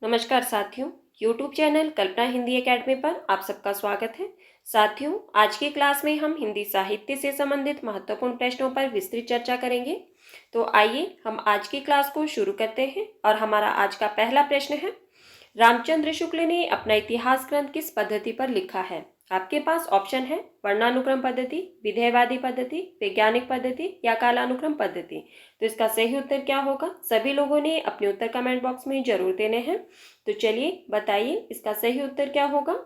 नमस्कार साथियों, YouTube channel कल्पना Hindi academy पर आप सबका स्वागत है। साथियों, आज की क्लास में हम हिंदी साहित्य से संबंधित महत्वपूर्ण प्रश्नों पर विस्तृत चर्चा करेंगे। तो आइए हम आज की क्लास को शुरू करते हैं और हमारा आज का पहला प्रश्न है, रामचंद्र शुक्ल ने अपना इतिहास ग्रंथ किस पद्धति पर लिखा है? आपके पास ऑप्शन है वर्णानुक्रम पद्धति, विधेयवादी पद्धति, वैज्ञानिक पद्धति या कालानुक्रम पद्धति। तो इसका सही उत्तर क्या होगा? सभी लोगों ने अपने उत्तर कमेंट बॉक्स में जरूर देने हैं। तो चलिए बताइए इसका सही उत्तर क्या होगा।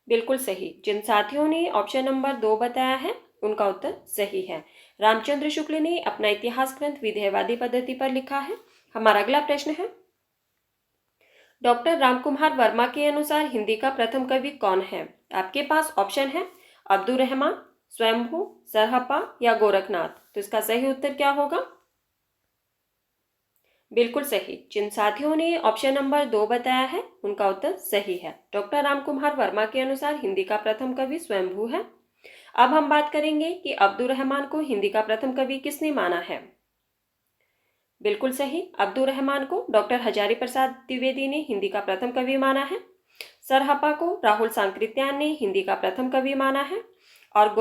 बिल्कुल सही, जिन साथियों ने ऑप्शन नंबर 2 बताया है उनका उत्तर सही है। रामचंद्र शुक्ल ने अपना इतिहास ग्रंथ विधेयवादी पद्धति पर लिखा है। हमारा अगला प्रश्न है, डॉक्टर रामकुमार वर्मा के अनुसार हिंदी का प्रथम कवि कौन है? आपके पास ऑप्शन है अब्दुल रहमान, स्वयंभू, सरहप्पा या गोरखनाथ। तो इसका सही उत्तर क्या होगा? बिल्कुल सही, जिन साथियों ने ऑप्शन नंबर 2 बताया है उनका उत्तर सही है। डॉक्टर रामकुमार वर्मा के अनुसार हिंदी का प्रथम कवि स्वयंभू है। अब हम बात करेंगे कि अब्दुल रहमान को हिंदी का प्रथम कवि किसने माना है। बिल्कुल सही, अब्दुल रहमान को डॉक्टर हजारी प्रसाद द्विवेदी ने हिंदी का प्रथम कवि माना है। सरहप्पा को राहुल सांकृत्यायन ने हिंदी का प्रथम कवि माना है और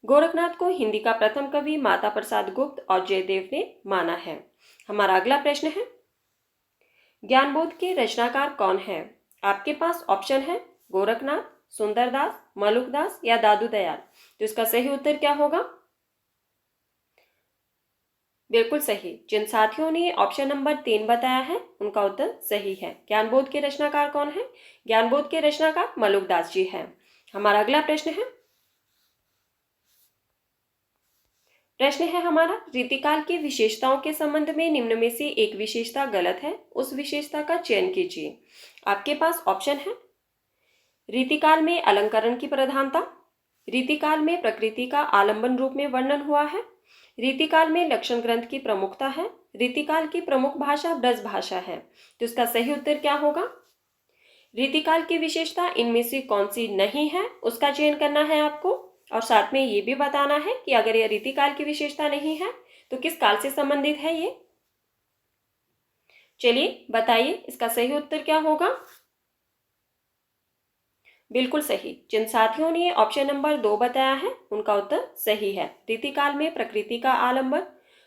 गोरखनाथ को हिंदी का प्रथम कवि माता प्रसाद गुप्त और जयदेव ने माना है। हमारा अगला प्रश्न है, ज्ञानबोध के रचनाकार कौन है? आपके पास ऑप्शन है गोरखनाथ, सुंदरदास, मलुकदास या दादू दयाल। तो इसका सही उत्तर क्या होगा? बिल्कुल सही, जिन साथियों ने ऑप्शन नंबर 3 बताया है उनका उत्तर सही है। ज्ञानबोध के रचनाकार कौन है? ज्ञानबोध के रचनाकार मलुकदास जी हैं। हमारा अगला प्रश्न है हमारा, रीतिकाल की विशेषताओं के संबंध में निम्न में से एक विशेषता गलत है, उस विशेषता का चयन कीजिए। आपके पास ऑप्शन है रीतिकाल में अलंकरण की प्रधानता, रीतिकाल में प्रकृति का आलंबन रूप में वर्णन हुआ है, रीतिकाल में लक्षण ग्रंथ की प्रमुखता है, रीतिकाल की प्रमुख भाषा ब्रज भाषा है। तो इसका सही उत्तर क्या होगा? रीतिकाल की विशेषता इनमें से कौन सी नहीं है उसका चयन करना है आपको, और साथ में ये भी बताना है कि अगर यह रीतिकाल की विशेषता नहीं है तो किस काल से संबंधित है ये। चलिए बताइए इसका सही उत्तर क्या होगा। बिल्कुल सही, जिन साथियों ने ऑप्शन नंबर 2 बताया है उनका उत्तर सही है। रीतिकाल में प्रकृति का आलंबन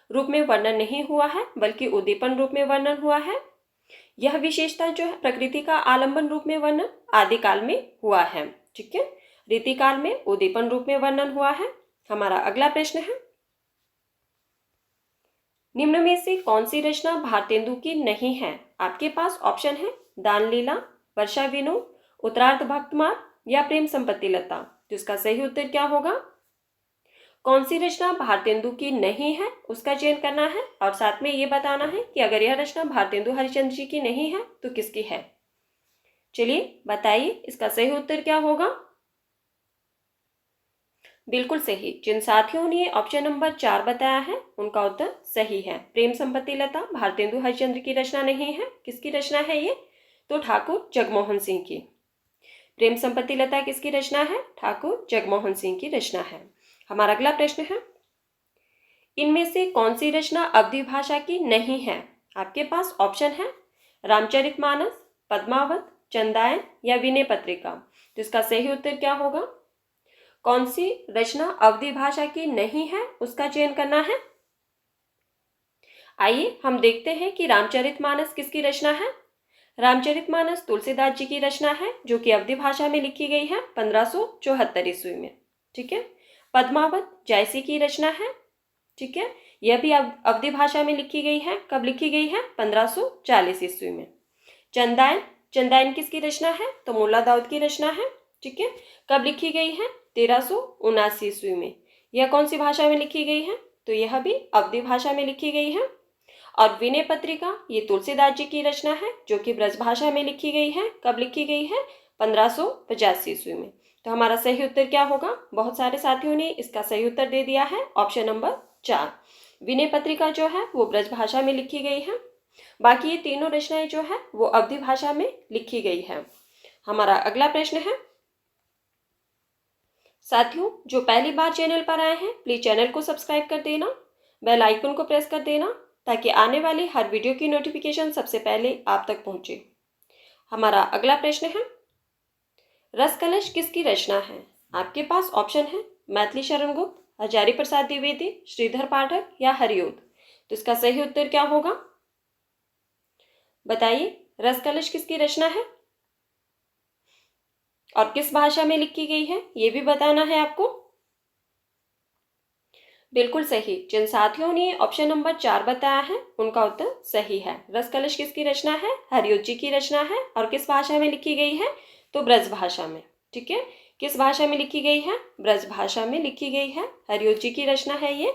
रूप में वर्णन नहीं हुआ है बल्कि उद्दीपन रूप में वर्णन हुआ है। यह विशेषता जो है प्रकृति का आलंबन रूप में वर्णन आदिकाल में हुआ है। ठीक है, रीतिकाल में उद्दीपन रूप में वर्णन हुआ है। हमारा अगला प्रश्न है, निम्न में से कौन सी रचना भारतेंदु की नहीं है? आपके पास ऑप्शन है दानलीला, वर्षा विनोद, उत्तरार्ध भक्तमाल या प्रेम संपत्ति लता। तो इसका सही उत्तर क्या होगा? कौन सी रचना भारतेंदु की नहीं है उसका चयन करना है और साथ में ये बताना है कि अगर यह रचना भारतेंदु हरिश्चंद्र जी की नहीं है तो किसकी है। चलिए बताइए इसका सही उत्तर क्या होगा। बिल्कुल सही, जिन साथियों ने ऑप्शन नंबर 4 बताया है उनका उत्तर सही है। प्रेम संपत्ति लता भारतेंदु हरिश्चंद्र की रचना नहीं है। किसकी रचना है ये? तो ठाकुर जगमोहन सिंह की। प्रेम संपत्ति लता किसकी रचना है? ठाकुर जगमोहन सिंह की रचना है। हमारा अगला प्रश्न है, इनमें से कौन सी रचना अवधी भाषा की नहीं है? आपके पास ऑप्शन है रामचरितमानस, पद्मावत, चंदायन या विनय पत्रिका। तो इसका सही उत्तर क्या होगा? कौन सी रचना अवधी भाषा की नहीं है उसका चयन करना है। आइए हम देखते हैं कि रामचरितमानस किसकी रचना है। रामचरितमानस तुलसीदास जी की रचना है जो कि अवधी भाषा में लिखी गई है 1574 ईस्वी में। ठीक है, पद्मावत जायसी की रचना है। ठीक है, यह भी अवधी भाषा में लिखी गई है। कब लिखी गई है? 1540 ईस्वी में। चंदायन किसकी रचना है? तो मुल्ला दाऊद की रचना है। ठीक है, कब लिखी गई है? 1379 ईस्वी में। यह कौन सी भाषा में लिखी गई है? तो यह भी अवधी भाषा में लिखी गई है। और विनय पत्रिका ये तुलसीदास जी की रचना है जो कि ब्रज भाषा में लिखी गई है। कब लिखी गई है? 1585 ईस्वी में। तो हमारा सही उत्तर क्या होगा? बहुत सारे साथियों ने इसका सही उत्तर दे दिया है ऑप्शन नंबर 4। विनय पत्रिका जो है वो ब्रज भाषा में लिखी गई है। बाकी ये तीनों रचनाएं जो है वो अवधी भाषा में लिखी गई है। हमारा अगला प्रश्न है, साथियों जो पहली बार चैनल पर आए हैं प्लीज चैनल को सब्सक्राइब कर देना, बेल आइकन को प्रेस कर देना ताकि आने वाली हर वीडियो की नोटिफिकेशन सबसे पहले आप तक पहुंचे। हमारा अगला प्रश्न है, रस कलश किसकी रचना है? आपके पास ऑप्शन है मैथिली शरण गुप्त, हजारी प्रसाद द्विवेदी, श्रीधर पाठक या हरिओद। तो इसका सही उत्तर क्या होगा? बताइए, रस कलश किसकी रचना है और किस भाषा में लिखी गई है, ये भी बताना है आपको। बिल्कुल सही। जिन साथियों ने ऑप्शन नंबर 4 बताया है उनका उत्तर सही है। रस कलश किसकी रचना है? हरिओद जी की रचना है। और किस भाषा में लिखी गई है? तो ब्रज भाषा में। ठीक है, किस भाषा में लिखी गई है? ब्रज भाषा में लिखी गई है। हरिओद जी की रचना है ये।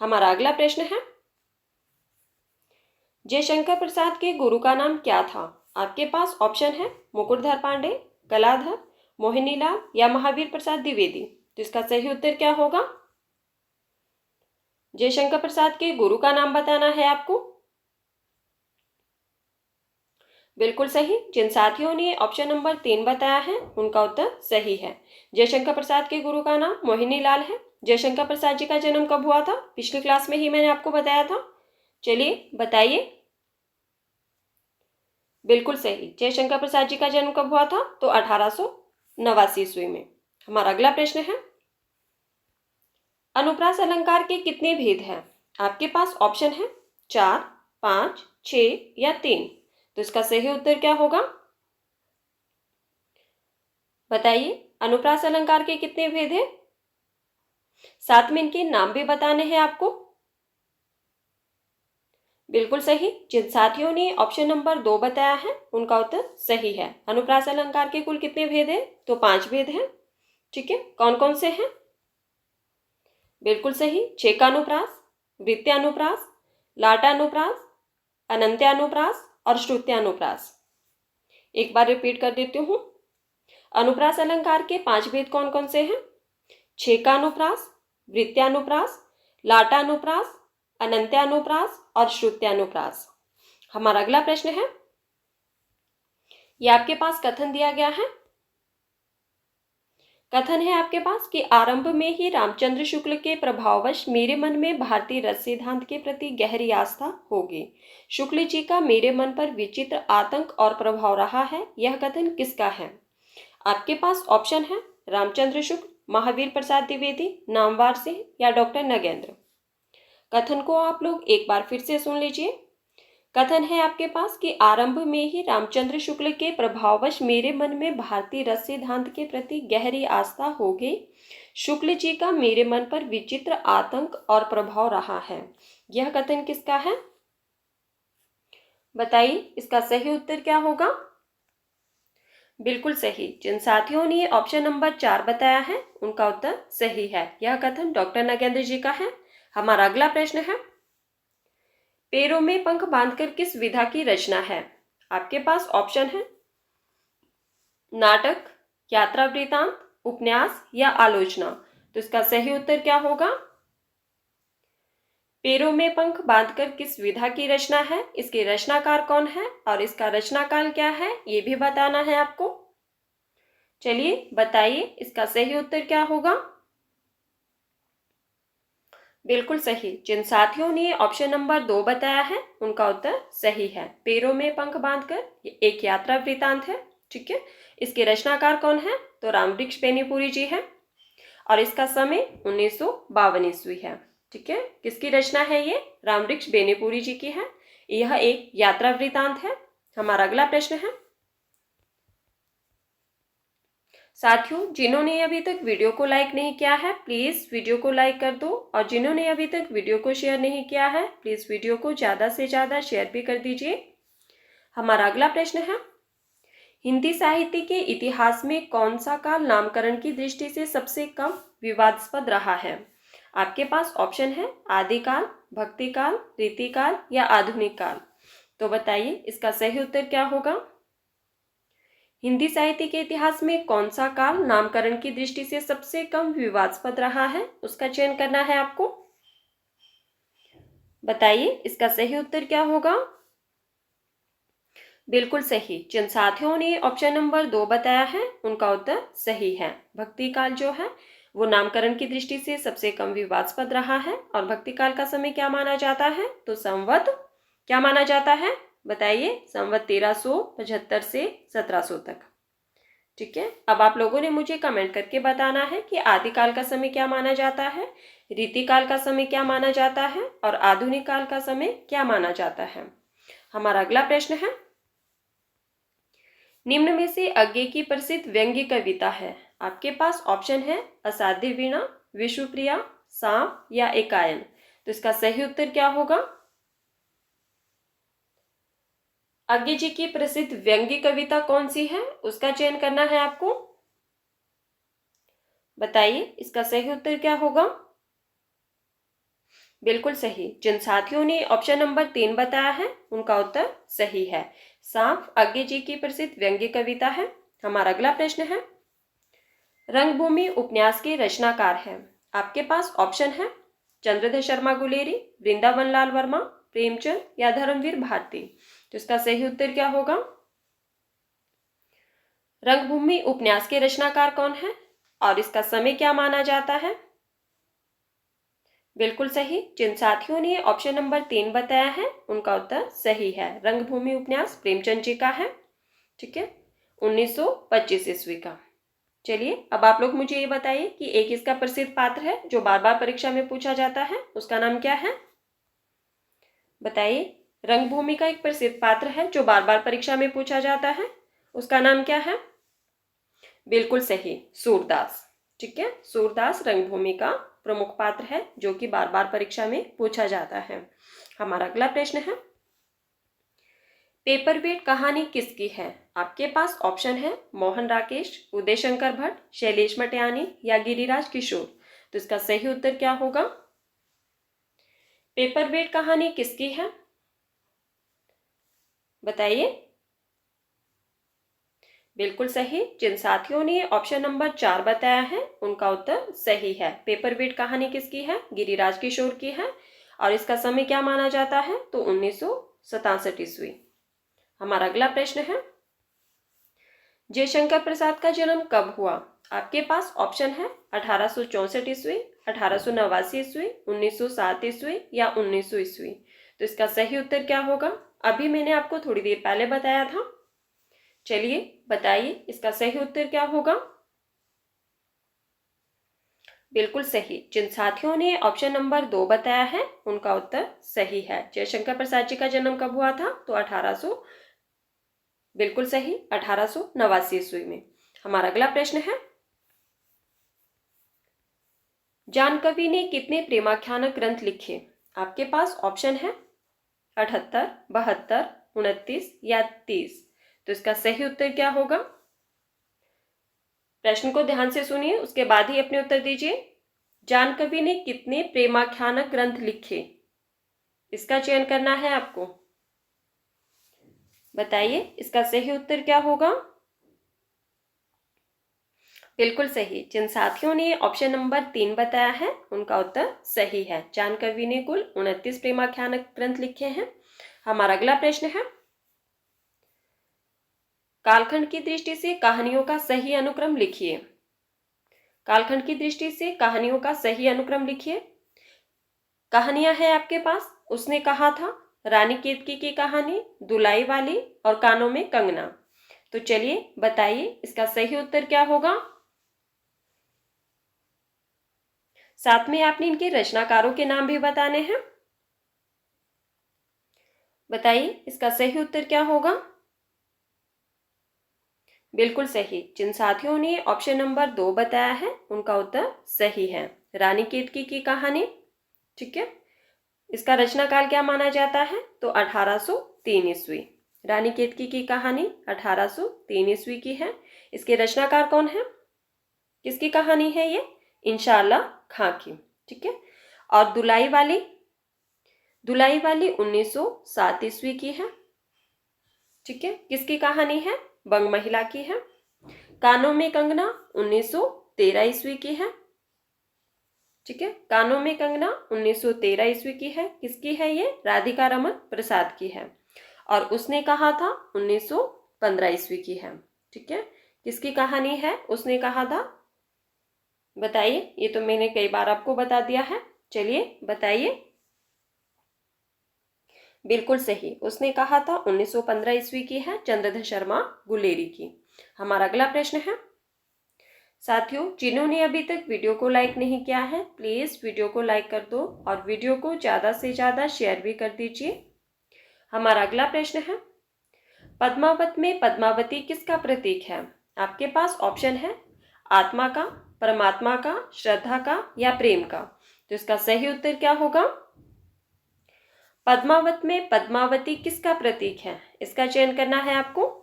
हमारा अगला प्रश्न है, जयशंकर प्रसाद के गुरु का नाम क्या था? आपके पास ऑप्शन है मुकुटधर पांडे, कलाधर, मोहिनीलाल या महावीर प्रसाद द्विवेदी। तो इसका सही उत्तर क्या होगा? जयशंकर प्रसाद के गुरु का नाम बताना है आपको। बिल्कुल सही। जिन साथियों ने ऑप्शन नंबर 3 बताया है उनका उत्तर सही है। जयशंकर प्रसाद के गुरु का नाम मोहिनीलाल है। जयशंकर प्रसाद जी का जन्म कब हुआ था? पिछली क्लास में ही मैंने आपको बताया था। चलिए बताइए। बिल्कुल सही। जयशंकर प्रसाद जी का जन्म कब हुआ था? तो 1889 ईस्वी में। हमारा अगला प्रश्न है, अनुप्रास अलंकार के कितने भेद हैं? आपके पास ऑप्शन है 4, 5, 6 या 3। तो इसका सही उत्तर क्या होगा? बताइए, अनुप्रास अलंकार के कितने भेद हैं? साथ में इनके नाम भी बताने हैं आपको। बिल्कुल सही। जिन साथियों ने ऑप्शन नंबर 2 बताया है उनका उत्तर सही है। अनुप्रास अलंकार के कुल कितने भेद हैं? तो 5 भेद हैं। ठीक है, कौन कौन से हैं? बिल्कुल सही। छेकानुप्रास, वृत्त्यानुप्रास, लाटानुप्रास, अनंत्यानुप्रास और श्रुत्यानुप्रास। एक बार रिपीट कर देती हूँ। अनुप्रास अलंकार के 5 भेद कौन कौन से हैं? छेकानुप्रास, वृत्त्यानुप्रास, लाटानुप्रास, अनंत्यानुप्रास और श्रुत्यानुप्रास। हमारा अगला प्रश्न है, यह आपके पास कथन दिया गया है। कथन है आपके पास कि आरंभ में ही रामचंद्र शुक्ल के प्रभाववश मेरे मन में भारतीय रस सिद्धांत के प्रति गहरी आस्था होगी। शुक्ल जी का मेरे मन पर विचित्र आतंक और प्रभाव रहा है। यह कथन किसका है? आपके पास ऑप्शन है रामचंद्र शुक्ल, महावीर प्रसाद द्विवेदी, नामवर सिंह या डॉक्टर नगेंद्र। कथन को आप लोग एक बार फिर से सुन लीजिए। कथन है आपके पास कि आरंभ में ही रामचंद्र शुक्ल के प्रभाववश मेरे मन में भारतीय रस सिद्धांत के प्रति गहरी आस्था हो गई। शुक्ल जी का मेरे मन पर विचित्र आतंक और प्रभाव रहा है। यह कथन किसका है? बताइए, इसका सही उत्तर क्या होगा? बिल्कुल सही। जिन साथियों ने ऑप्शन नंबर 4 बताया है उनका उत्तर सही है। यह कथन डॉक्टर नगेंद्र जी का है। हमारा अगला प्रश्न है, पैरों में पंख बांधकर किस विधा की रचना है? आपके पास ऑप्शन है नाटक, यात्रा वृतांत, उपन्यास या आलोचना। तो इसका सही उत्तर क्या होगा? पैरों में पंख बांधकर किस विधा की रचना है, इसके रचनाकार कौन है और इसका रचनाकाल क्या है, ये भी बताना है आपको। चलिए बताइए, इसका सही उत्तर क्या होगा? बिल्कुल सही। जिन साथियों ने ऑप्शन नंबर 2 बताया है उनका उत्तर सही है। पैरों में पंख बांधकर एक यात्रा वृतांत है। ठीक है, इसके रचनाकार कौन है? तो रामवृक्ष बेनीपुरी जी है और इसका समय 1952 ईस्वी है। ठीक है, किसकी रचना है ये? रामवृक्ष बेनीपुरी जी की है। यह एक यात्रा वृतांत है। हमारा अगला प्रश्न है, साथियों जिन्होंने अभी तक वीडियो को लाइक नहीं किया है प्लीज़ वीडियो को लाइक कर दो, और जिन्होंने अभी तक वीडियो को शेयर नहीं किया है प्लीज़ वीडियो को ज़्यादा से ज़्यादा शेयर भी कर दीजिए। हमारा अगला प्रश्न है, हिंदी साहित्य के इतिहास में कौन सा काल नामकरण की दृष्टि से सबसे कम विवादास्पद रहा है? आपके पास ऑप्शन है आदिकाल, भक्तिकाल, रीतिकाल या आधुनिक काल। तो बताइए, इसका सही उत्तर क्या होगा? हिंदी साहित्य के इतिहास में कौन सा काल नामकरण की दृष्टि से सबसे कम विवादास्पद रहा है, उसका चयन करना है आपको। बताइए, इसका सही उत्तर क्या होगा? बिल्कुल सही। जिन साथियों ने ऑप्शन नंबर 2 बताया है उनका उत्तर सही है। भक्ति काल जो है वो नामकरण की दृष्टि से सबसे कम विवादास्पद रहा है। और भक्तिकाल का समय क्या माना जाता है? तो संवत क्या माना जाता है? बताइए। संवत 1375 से 1700 तक। ठीक है, अब आप लोगों ने मुझे कमेंट करके बताना है कि आदिकाल का समय क्या माना जाता है, रीतिकाल का समय क्या माना जाता है और आधुनिक काल का समय क्या माना जाता है। हमारा अगला प्रश्न है, निम्न में से आगे की प्रसिद्ध व्यंग्य कविता है। आपके पास ऑप्शन है असाध्य वीणा, विश्वप्रिया, सांप या एकायन। तो इसका सही उत्तर क्या होगा? आगे जी की प्रसिद्ध व्यंग्य कविता कौन सी है, उसका चयन करना है आपको। बताइए इसका सही उत्तर क्या होगा? बिल्कुल सही। जिन साथियों ने ऑप्शन नंबर 3 बताया है उनका उत्तर सही है। सांप आगे जी की प्रसिद्ध व्यंग्य कविता है। हमारा अगला प्रश्न है, रंगभूमि उपन्यास के रचनाकार हैं। आपके पास ऑप्शन है चंद्रधर शर्मा गुलेरी, वृंदावन लाल वर्मा, प्रेमचंद या धर्मवीर भारती। तो इसका सही उत्तर क्या होगा? रंगभूमि उपन्यास के रचनाकार कौन है और इसका समय क्या माना जाता है? बिल्कुल सही। जिन साथियों ने ऑप्शन नंबर 3 बताया है उनका उत्तर सही है। रंगभूमि उपन्यास प्रेमचंद जी का है। ठीक है, 1925 ईस्वी का। चलिए अब आप लोग मुझे ये बताइए कि एक इसका प्रसिद्ध पात्र है जो बार बार परीक्षा में पूछा जाता है, उसका नाम क्या है? बताइए। रंगभूमि का एक प्रसिद्ध पात्र है जो बार बार परीक्षा में पूछा जाता है, उसका नाम क्या है? बिल्कुल सही, सूरदास। ठीक है, सूरदास रंगभूमि का प्रमुख पात्र है जो कि बार बार परीक्षा में पूछा जाता है। हमारा अगला प्रश्न है, पेपरवेट कहानी किसकी है? आपके पास ऑप्शन है मोहन राकेश, उदय शंकर भट्ट, शैलेश मटियानी या गिरिराज किशोर। तो इसका सही उत्तर क्या होगा? पेपरवेट कहानी किसकी है? बताइए। बिल्कुल सही। जिन साथियों ने ऑप्शन नंबर 4 बताया है उनका उत्तर सही है। पेपरवेट कहानी किसकी है? गिरिराज किशोर की है। और इसका समय क्या माना जाता है? तो 1967 ईस्वी। हमारा अगला प्रश्न है, जयशंकर प्रसाद का जन्म कब हुआ? आपके पास ऑप्शन है 1864 ईस्वी, 1889 ईस्वी, 1907 ईस्वी या 1900 ईस्वी। तो इसका सही उत्तर क्या होगा? अभी मैंने आपको थोड़ी देर पहले बताया था। चलिए बताइए इसका सही उत्तर क्या होगा? बिल्कुल सही। जिन साथियों ने ऑप्शन नंबर 2 बताया है उनका उत्तर सही है। जयशंकर प्रसाद जी का जन्म कब हुआ था? तो 1800, बिल्कुल सही, 1889 ईस्वी में। हमारा अगला प्रश्न है, जानकवि ने कितने प्रेमाख्यानक ग्रंथ लिखे? आपके पास ऑप्शन है 78, 72, 29 या 30। तो इसका सही उत्तर क्या होगा? प्रश्न को ध्यान से सुनिए, उसके बाद ही अपने उत्तर दीजिए। जानकवि ने कितने प्रेमाख्यानक ग्रंथ लिखे, इसका चयन करना है आपको। बताइए इसका सही उत्तर क्या होगा? बिल्कुल सही। जिन साथियों ने ऑप्शन नंबर 3 बताया है उनका उत्तर सही है। जानकवि ने कुल 29 प्रेमाख्यानक ग्रंथ लिखे हैं। हमारा अगला प्रश्न है, कालखंड की दृष्टि से कहानियों का सही अनुक्रम लिखिए। कालखंड की दृष्टि से कहानियों का सही अनुक्रम लिखिए। कहानियां हैं आपके पास, उसने कहा था, रानी केतकी की कहानी, दुलाई वाली और कानों में कंगना। तो चलिए बताइए इसका सही उत्तर क्या होगा? साथ में आपने इनके रचनाकारों के नाम भी बताने हैं। बताइए इसका सही उत्तर क्या होगा? बिल्कुल सही। जिन साथियों ने ऑप्शन नंबर 2 बताया है उनका उत्तर सही है, रानी केतकी की कहानी। ठीक है, इसका रचनाकाल क्या माना जाता है? तो 1803 ईस्वी। रानी केतकी की कहानी 1803 ईस्वी की है। इसके रचनाकार कौन है? किसकी कहानी है ये? इंशाअल्लाह खां की। ठीक है, और दुलाई वाली 1907 ईस्वी की है। ठीक है, किसकी कहानी है? बंग महिला की है। कानों में कंगना 1913 ईस्वी की है। ठीक है, कानों में कंगना 1913 ईस्वी की है। किसकी है ये? राधिका रमन प्रसाद की है। और उसने कहा था 1915 ईस्वी की है। ठीक है, किसकी कहानी है? उसने कहा था बताइए, ये तो मैंने कई बार आपको बता दिया है। चलिए बताइए। बिल्कुल सही, उसने कहा था 1915 ईस्वी की है, चंद्रधर शर्मा गुलेरी की। हमारा अगला प्रश्न है, साथियों जिन्होंने अभी तक वीडियो को लाइक नहीं किया है, प्लीज वीडियो को लाइक कर दो और वीडियो को ज्यादा से ज्यादा शेयर भी कर दीजिए। हमारा अगला प्रश्न है, पद्मावत में पद्मावती किसका प्रतीक है? आपके पास ऑप्शन है आत्मा का, परमात्मा का, श्रद्धा का या प्रेम का। तो इसका सही उत्तर क्या होगा? पद्मावत में पद्मावती किसका प्रतीक है, इसका चयन करना है आपको।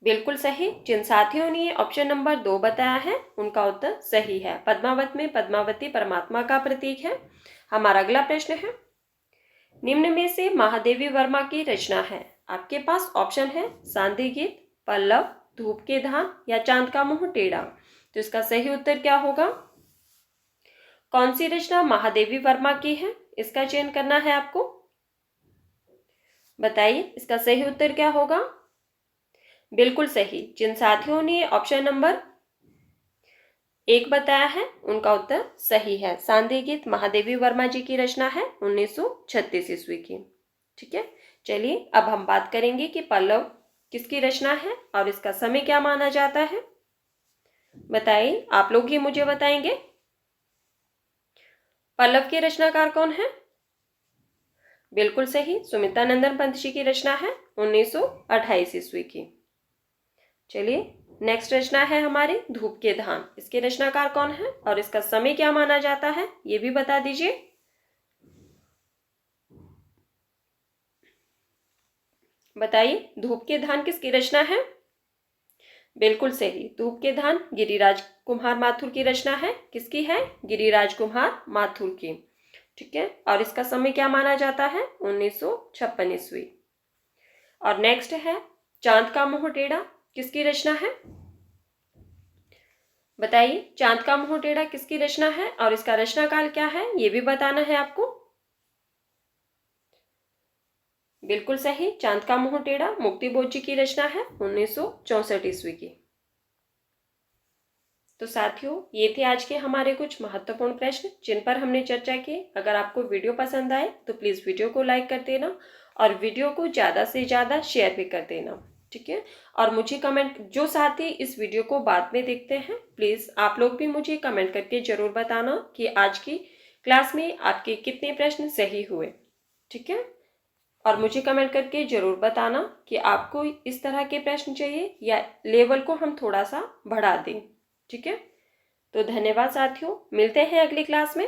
बिल्कुल सही, जिन साथियों ने ऑप्शन नंबर 2 बताया है उनका उत्तर सही है। पद्मावत में पद्मावती परमात्मा का प्रतीक है। हमारा अगला प्रश्न है, निम्न में से महादेवी वर्मा की रचना है। आपके पास ऑप्शन है सांदी गीत, पल्लव, धूप के धान या चांद का मुंह टेढ़ा। तो इसका सही उत्तर क्या होगा? कौन सी रचना महादेवी वर्मा की है, इसका चयन करना है आपको। बताइए, इसका सही उत्तर क्या होगा? बिल्कुल सही, जिन साथियों ने ऑप्शन नंबर 1 बताया है उनका उत्तर सही है। सांदी गीत महादेवी वर्मा जी की रचना है 1936 ईस्वी की। ठीक है, चलिए अब हम बात करेंगे कि पल्लव किसकी रचना है और इसका समय क्या माना जाता है। बताइए, आप लोग ही मुझे बताएंगे। पल्लव के रचनाकार कौन है? बिल्कुल सही, सुमित्रानंदन पंत जी की रचना है 1928 ईस्वी की। चलिए, नेक्स्ट रचना है हमारी धूप के धान। इसके रचनाकार कौन है और इसका समय क्या माना जाता है, ये भी बता दीजिए। बताइए, धूप के धान किसकी रचना है? बिल्कुल सही, धूप के धान गिरिराज कुमार माथुर की रचना है। किसकी है? गिरिराज कुमार माथुर की। ठीक है, और इसका समय क्या माना जाता है? 1956 ईस्वी। और नेक्स्ट है चांद का मुंह टेढ़ा, किसकी रचना है? बताइए, चांद का मुंह टेढ़ा किसकी रचना है और इसका रचनाकाल क्या है, ये भी बताना है आपको। बिल्कुल सही, चांद का मुंह टेढ़ा मुक्ति बोध जी की रचना है 1964 ईस्वी की। तो साथियों, ये थे आज के हमारे कुछ महत्वपूर्ण प्रश्न जिन पर हमने चर्चा की। अगर आपको वीडियो पसंद आए तो प्लीज वीडियो को लाइक कर देना और वीडियो को ज्यादा से ज्यादा शेयर भी कर देना। ठीक है, और मुझे कमेंट, जो साथी इस वीडियो को बाद में देखते हैं, प्लीज आप लोग भी मुझे कमेंट करके जरूर बताना कि आज की क्लास में आपके कितने प्रश्न सही हुए। ठीक है, और मुझे कमेंट करके जरूर बताना कि आपको इस तरह के प्रश्न चाहिए या लेवल को हम थोड़ा सा बढ़ा दें। ठीक है, तो धन्यवाद साथियों, मिलते हैं अगली क्लास में।